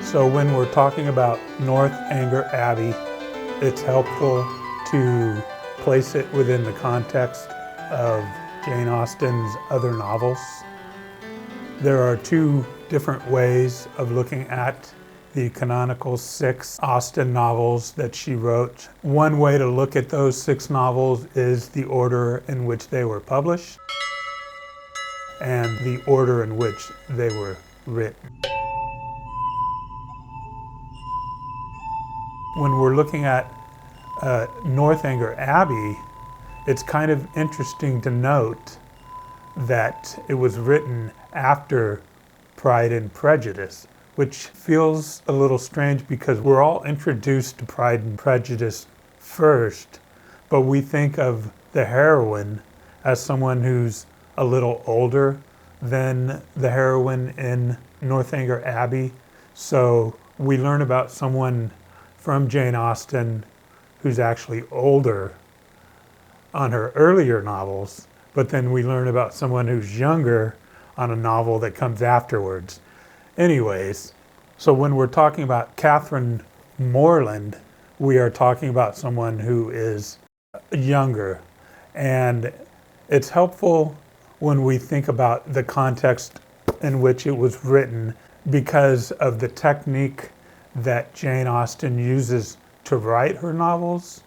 So when we're talking about Northanger Abbey, it's helpful to place it within the context of Jane Austen's other novels. There are two different ways of looking at the canonical 6 Austen novels that she wrote. One way to look at those 6 novels is the order in which they were published and the order in which they were written. When we're looking at Northanger Abbey, it's kind of interesting to note that it was written after Pride and Prejudice, which feels a little strange because we're all introduced to Pride and Prejudice first, but we think of the heroine as someone who's a little older than the heroine in Northanger Abbey. So we learn about someone from Jane Austen who's actually older on her earlier novels, but then we learn about someone who's younger on a novel that comes afterwards. Anyways, so when we're talking about Catherine Morland, we are talking about someone who is younger. And it's helpful when we think about the context in which it was written because of the technique that Jane Austen uses to write her novels.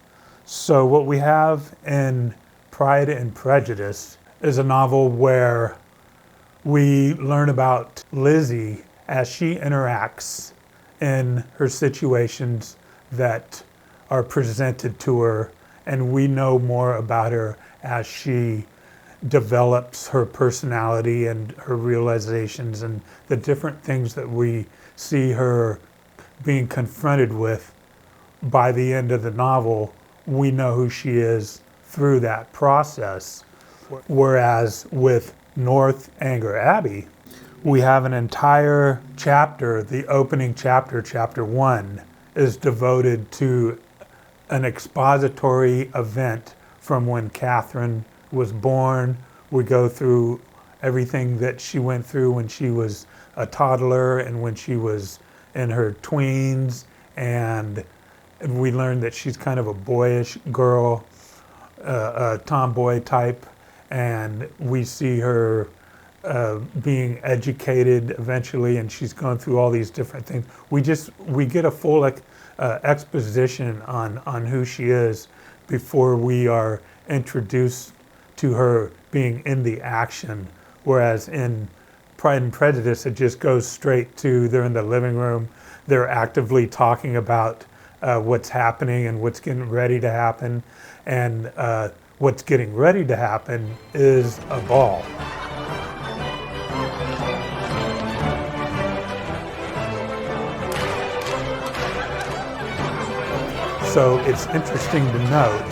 So what we have in Pride and Prejudice is a novel where we learn about Lizzie as she interacts in her situations that are presented to her, and we know more about her as she develops her personality and her realizations and the different things that we see her being confronted with. By the end of the novel, we know who she is through that process. Whereas with Northanger Abbey, we have an entire chapter, the opening chapter, chapter 1, is devoted to an expository event from when Catherine was born. We go through everything that she went through when she was a toddler and when she was in her tweens, and we learn that she's kind of a boyish girl, a tomboy type, and we see her being educated eventually, and she's gone through all these different things. We get a full exposition on who she is before we are introduced to her being in the action, whereas in Pride and Prejudice, it just goes straight to they're in the living room, they're actively talking about what's happening and what's getting ready to happen, and what's getting ready to happen is a ball. So it's interesting to note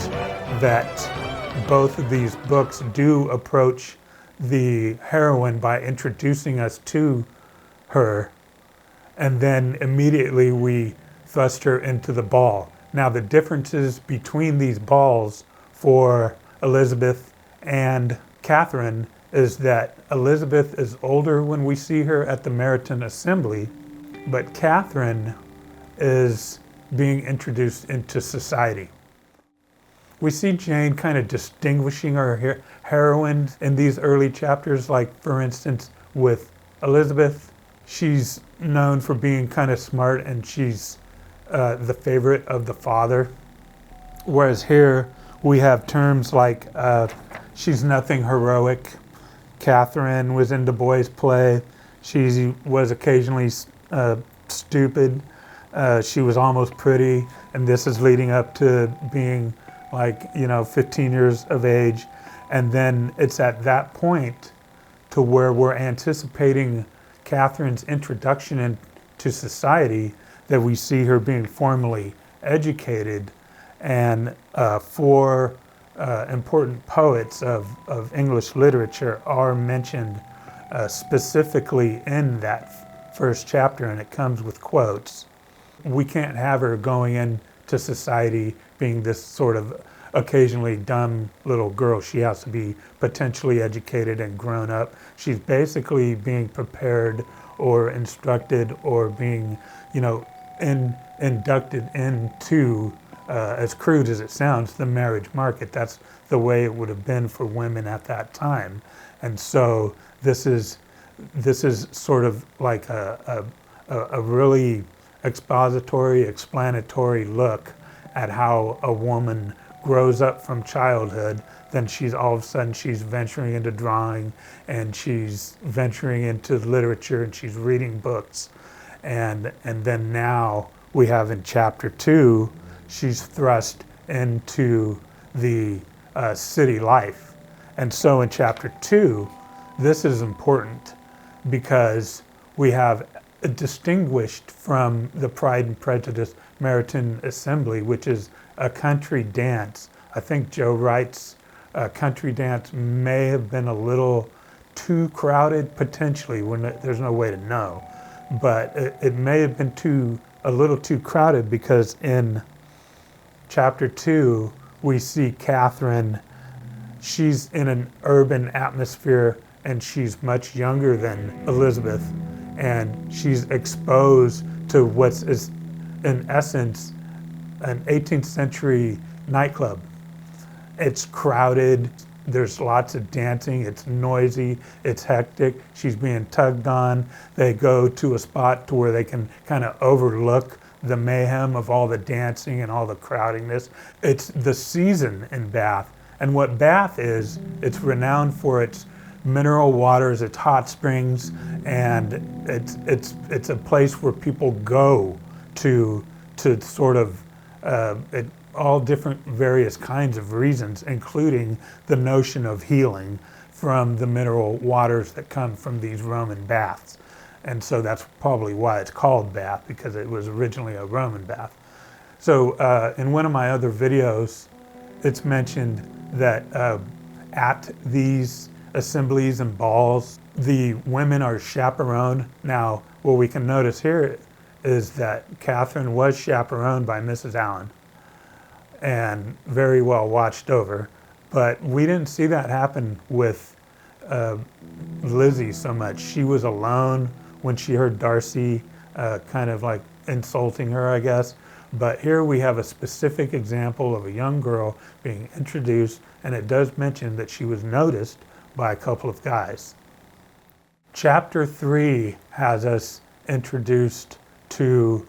that both of these books do approach the heroine by introducing us to her, and then immediately we thrust her into the ball. Now the differences between these balls for Elizabeth and Catherine is that Elizabeth is older when we see her at the Meryton Assembly, but Catherine is being introduced into society. We see Jane kind of distinguishing her heroines in these early chapters, like for instance with Elizabeth, she's known for being kind of smart and she's the favorite of the father. Whereas here we have terms like she's nothing heroic. Catherine was into boys' play. She was occasionally stupid. She was almost pretty, and this is leading up to being 15 years of age. And then it's at that point to where we're anticipating Catherine's introduction into society that we see her being formally educated. And four important poets of English literature are mentioned specifically in that first chapter, and it comes with quotes. We can't have her going into society being this sort of occasionally dumb little girl. She has to be potentially educated and grown up. She's basically being prepared or instructed or being, inducted into, as crude as it sounds, the marriage market. That's the way it would have been for women at that time. And so this is sort of like a really expository, explanatory look at how a woman grows up from childhood. Then she's all of a sudden she's venturing into drawing, and she's venturing into literature, and she's reading books, and then now we have in chapter 2, she's thrust into the city life. And so in chapter 2, this is important because we have distinguished from the Pride and Prejudice Meryton Assembly, which is a country dance. I think Joe Wright's country dance may have been a little too crowded, potentially, when there's no way to know. But it may have been a little too crowded, because in chapter 2, we see Catherine. She's in an urban atmosphere, and she's much younger than Elizabeth, and she's exposed to what's in essence an 18th century nightclub. It's crowded, there's lots of dancing, it's noisy, it's hectic, she's being tugged on. They go to a spot to where they can kind of overlook the mayhem of all the dancing and all the crowdiness. It's the season in Bath. And what Bath is, it's renowned for its mineral waters, its hot springs, and it's a place where people go to sort of all different various kinds of reasons, including the notion of healing from the mineral waters that come from these Roman baths. And so that's probably why it's called Bath, because it was originally a Roman bath. So in one of my other videos, it's mentioned that at these assemblies and balls, the women are chaperoned. Now, what we can notice here is that Catherine was chaperoned by Mrs. Allen and very well watched over, but we didn't see that happen with Lizzie so much. She was alone when she heard Darcy kind of like insulting her, I guess. But here we have a specific example of a young girl being introduced, and it does mention that she was noticed by a couple of guys. Chapter 3 has us introduced to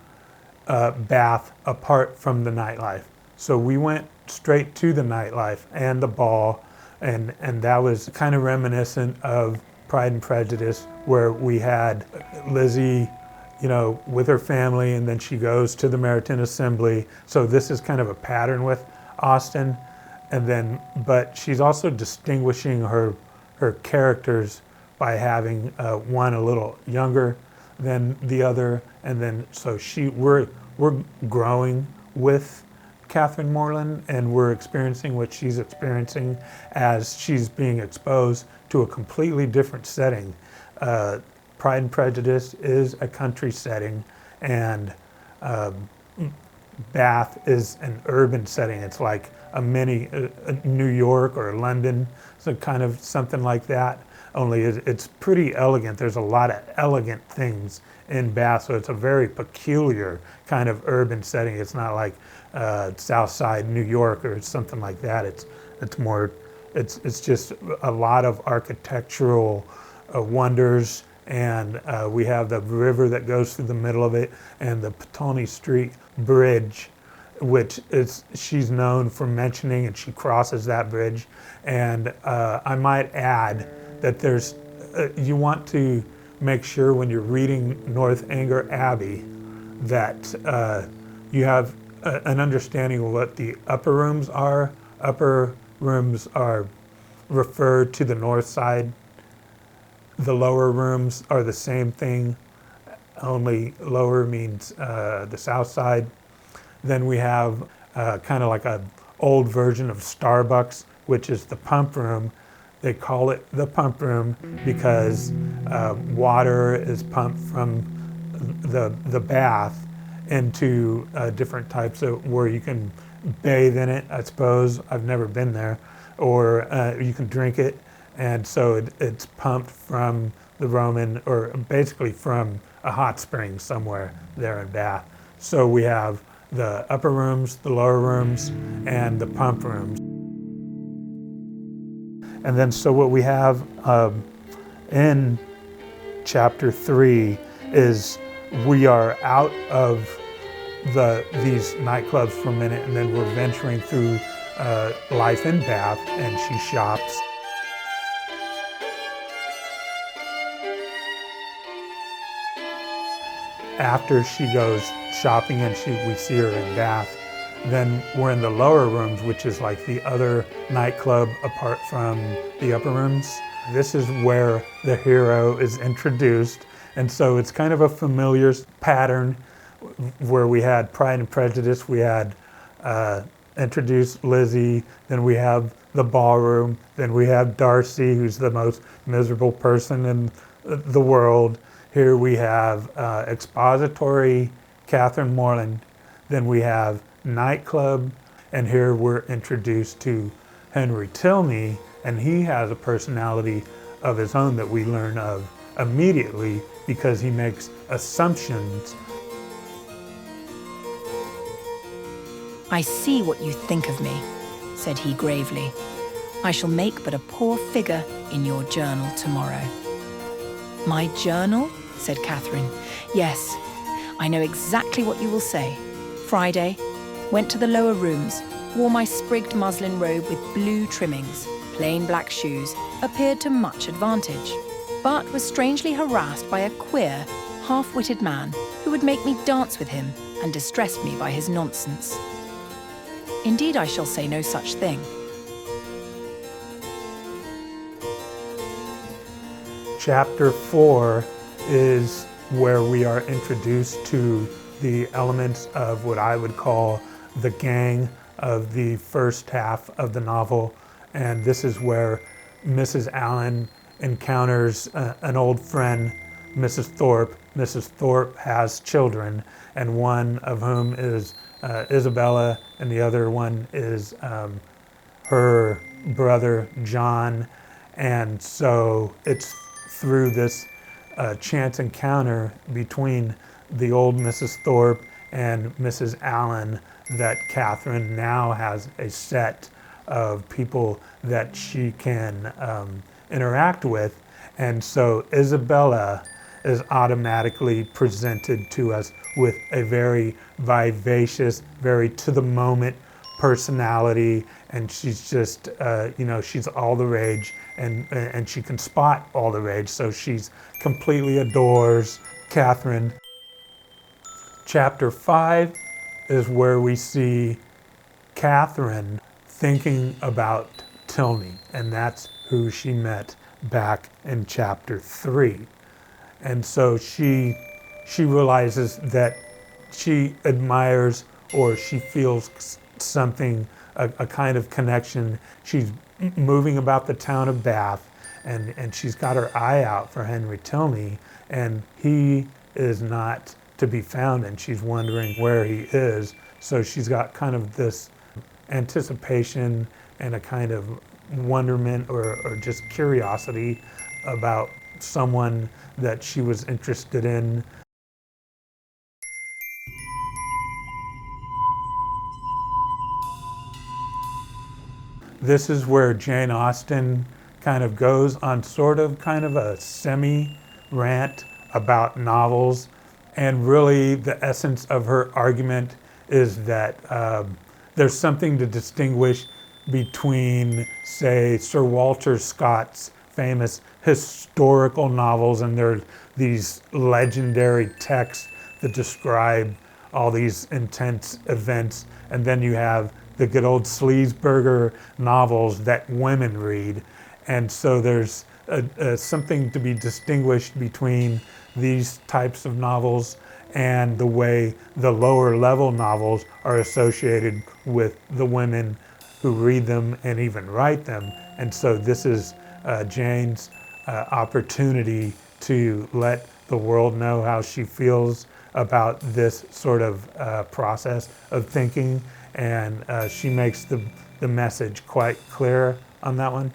Bath apart from the nightlife. So we went straight to the nightlife and the ball, and that was kind of reminiscent of Pride and Prejudice, where we had Lizzie, with her family, and then she goes to the Meryton Assembly. So this is kind of a pattern with Austen, but she's also distinguishing her characters by having one a little younger than the other, and then so we're growing with Catherine Morland, and we're experiencing what she's experiencing as she's being exposed to a completely different setting. Pride and Prejudice is a country setting, and Bath is an urban setting. It's like a mini New York or London, so kind of something like that, only it's pretty elegant. There's a lot of elegant things in Bath, so it's a very peculiar kind of urban setting. It's not like South Side New York or something like that. It's just a lot of architectural wonders, and we have the river that goes through the middle of it, and the Petone Street Bridge, which she's known for mentioning, and she crosses that bridge. And I might add that you want to make sure when you're reading Northanger Abbey that you have an understanding of what the upper rooms are. Upper rooms are referred to the north side. The lower rooms are the same thing, only lower means the south side. Then we have kind of like an old version of Starbucks, which is the pump room. They call it the pump room because water is pumped from the bath into different types of where you can bathe in it, I suppose. I've never been there. Or you can drink it. And so it's pumped from the Roman, or basically from a hot spring somewhere there in Bath. So we have the upper rooms, the lower rooms, and the pump rooms. And then so what we have in chapter 3 is we are out of these nightclubs for a minute, and then we're venturing through life in Bath, and she shops. After she goes shopping and we see her in Bath, then we're in the lower rooms, which is like the other nightclub apart from the upper rooms. This is where the hero is introduced, and so it's kind of a familiar pattern where we had Pride and Prejudice, we had introduced Lizzie, then we have the ballroom, then we have Darcy, who's the most miserable person in the world. Here we have expository Catherine Morland, then we have nightclub, and here we're introduced to Henry Tilney, and he has a personality of his own that we learn of immediately because he makes assumptions. "I see what you think of me," said he gravely. "I shall make but a poor figure in your journal tomorrow." "My journal?" said Catherine. "Yes, I know exactly what you will say. Friday, went to the lower rooms, wore my sprigged muslin robe with blue trimmings, plain black shoes, appeared to much advantage, but was strangely harassed by a queer, half-witted man who would make me dance with him and distressed me by his nonsense. Indeed, I shall say no such thing." Chapter 4 is where we are introduced to the elements of what I would call the gang of the first half of the novel. And this is where Mrs. Allen encounters an old friend, Mrs. Thorpe. Mrs. Thorpe has children, and one of whom is Isabella, and the other one is her brother, John. And so it's through this chance encounter between the old Mrs. Thorpe and Mrs. Allen that Catherine now has a set of people that she can interact with. And so Isabella is automatically presented to us with a very vivacious, very to-the-moment personality, and she's just, she's all the rage, and she can spot all the rage, so she's completely adores Catherine. Chapter 5 is where we see Catherine thinking about Tilney, and that's who she met back in chapter 3. And so she realizes that she admires, or she feels something, a kind of connection. She's moving about the town of Bath, and she's got her eye out for Henry Tilney, and he is not to be found, and she's wondering where he is. So she's got kind of this anticipation and a kind of wonderment or just curiosity about someone that she was interested in. This is where Jane Austen kind of goes on kind of a semi-rant about novels, and really the essence of her argument is that there's something to distinguish between, say, Sir Walter Scott's famous historical novels, and there are these legendary texts that describe all these intense events, and then you have the good old Sleesburger novels that women read. And so there's something to be distinguished between these types of novels and the way the lower level novels are associated with the women who read them and even write them. And so this is Jane's opportunity to let the world know how she feels about this sort of process of thinking, and she makes the message quite clear on that one.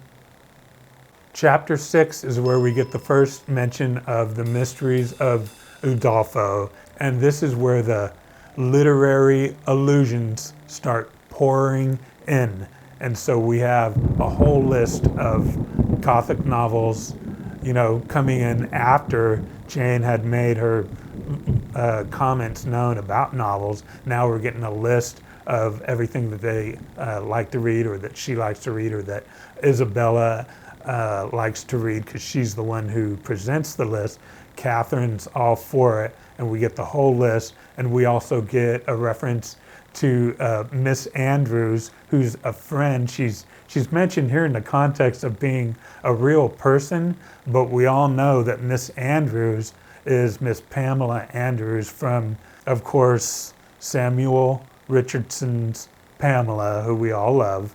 Chapter 6 is where we get the first mention of the mysteries of Udolpho, and this is where the literary allusions start pouring in. And so we have a whole list of Gothic novels, you know, coming in after Jane had made her comments known about novels. Now we're getting a list of everything that they like to read, or that she likes to read, or that Isabella likes to read, because she's the one who presents the list. Catherine's all for it, and we get the whole list. And we also get a reference to Miss Andrews, who's a friend. She's mentioned here in the context of being a real person, but we all know that Miss Andrews is Miss Pamela Andrews from, of course, Samuel Richardson's Pamela, who we all love.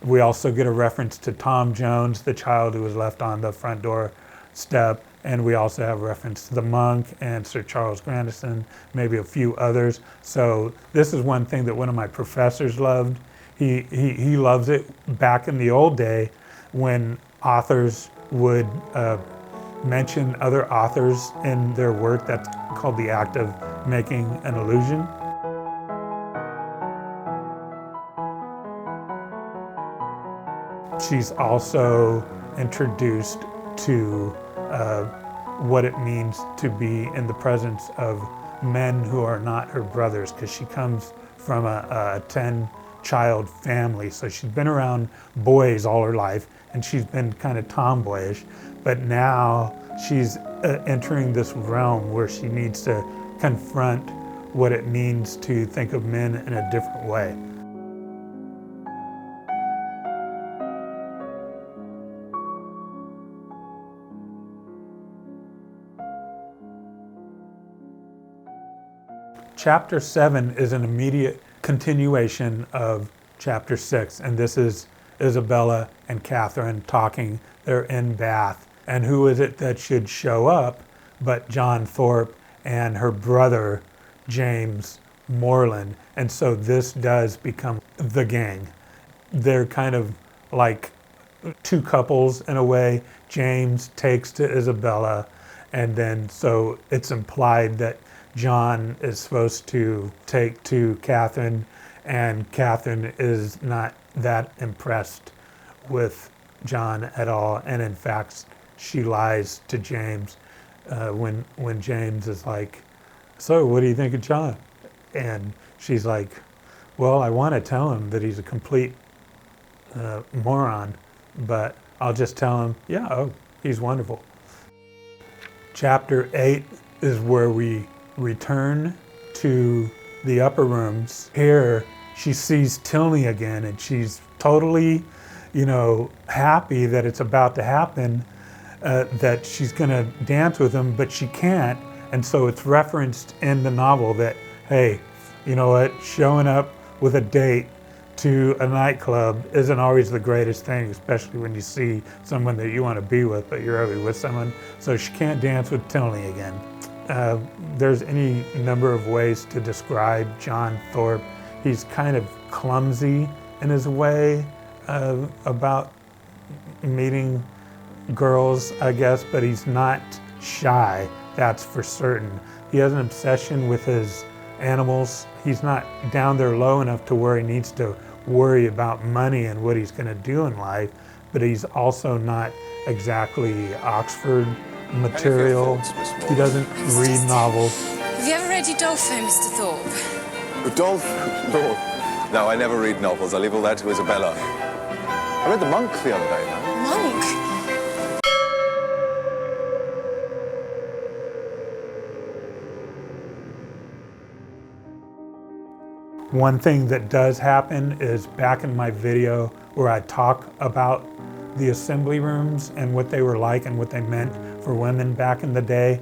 We also get a reference to Tom Jones, the child who was left on the front door step, and we also have reference to the monk and Sir Charles Grandison, maybe a few others. So this is one thing that one of my professors loved. He loves it back in the old day when authors would mention other authors in their work. That's called the act of making an allusion. She's also introduced to what it means to be in the presence of men who are not her brothers, because she comes from a 10-child family. So she's been around boys all her life, and she's been kind of tomboyish. But now she's entering this realm where she needs to confront what it means to think of men in a different way. Chapter 7 is an immediate continuation of Chapter 6, and this is Isabella and Catherine talking. They're in Bath, and who is it that should show up but John Thorpe and her brother James Moreland? And so this does become the gang. They're kind of like two couples in a way. James takes to Isabella, and then so it's implied that John is supposed to take to Catherine, and Catherine is not that impressed with John at all. And in fact, she lies to James when James is like, "So what do you think of John?" And she's like, "Well, I want to tell him that he's a complete moron, but I'll just tell him, yeah, oh, he's wonderful." Chapter 8 is where we return to the upper rooms. Here she sees Tilney again, and she's totally, happy that it's about to happen, that she's gonna dance with him, but she can't. And so it's referenced in the novel that, hey, you know what, showing up with a date to a nightclub isn't always the greatest thing, especially when you see someone that you want to be with, but you're already with someone. So she can't dance with Tilney again. There's any number of ways to describe John Thorpe. He's kind of clumsy in his way about meeting girls, I guess, but he's not shy, that's for certain. He has an obsession with his animals. He's not down there low enough to where he needs to worry about money and what he's going to do in life, but he's also not exactly Oxford material. He doesn't read novels. Have you ever read Udolpho, Mr. Thorpe? Udolpho? No. No, I never read novels. I leave all that to Isabella. I read The Monk the other day, no? Monk? One thing that does happen is back in my video where I talk about the assembly rooms and what they were like and what they meant for women back in the day.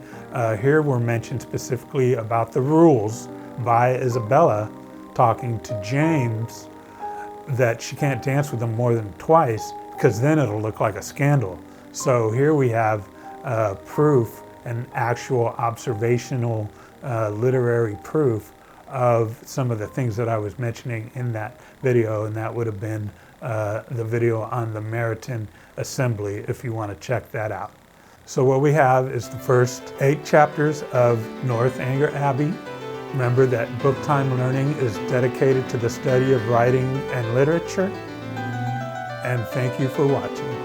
Here we're mentioned specifically about the rules by Isabella talking to James that she can't dance with him more than twice because then it'll look like a scandal. So here we have proof, an actual observational literary proof of some of the things that I was mentioning in that video, and that would have been the video on the Meriton assembly if you want to check that out. So what we have is the first 8 chapters of Northanger Abbey. Remember that Book Time Learning is dedicated to the study of writing and literature. And thank you for watching.